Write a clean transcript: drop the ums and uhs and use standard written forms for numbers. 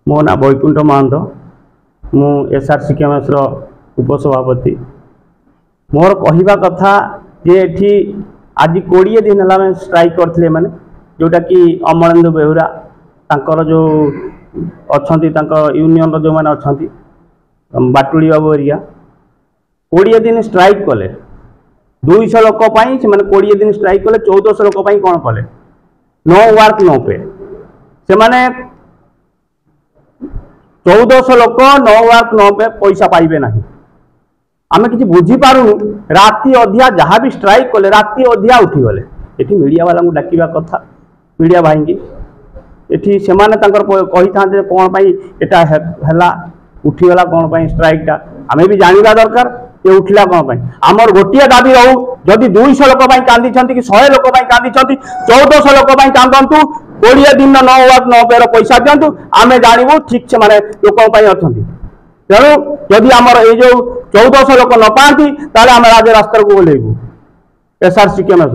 मो ना बैकुंठ महंत मु एसआरसी केमएस उपसभापति। मोर कहवा कथा जे एठी आज 20 दिन है स्ट्राइक करते माने जोटा कि अमरेंद्र बेहुरा तांकर जो अच्छा यूनियन जो मैंने अच्छा बाटुड़ी बाबू एरिया 20 दिन स्ट्राइक कले 200 लोक 20 दिन स्ट्राइक कले 1400 लोक कौन कले नो वर्क नो पे से माने 1400 लोक नो वर्क नो पे पैसा पाइबे ना आमे किसी बुझी पारुनु राति अधिया जहाँ भी स्ट्राइक कले राति अधिया उठी गले ये मीडिया वाला डाकिबा कथा मीडिया भाई की ये से कही था कौन पाई एटा हैला उठीगला कौन पाई स्ट्राइक टा आमे भी जानिबा दरकार ये उठिला कौन पाई आमर गोटे दाबी रहू जदि 200 लोक कांदी कि 100 लोक कांदी 1400 लोक कांदतु 20 दिन न वर्क न पे पैसा दिंतु आमे जानबू ठीक से माने लोक अच्छा तेणु जदि आमर ये जो 1400 लोक न पाती ताले आम राज्य रास्ता को ओल्लैबू एसआरसी केमएस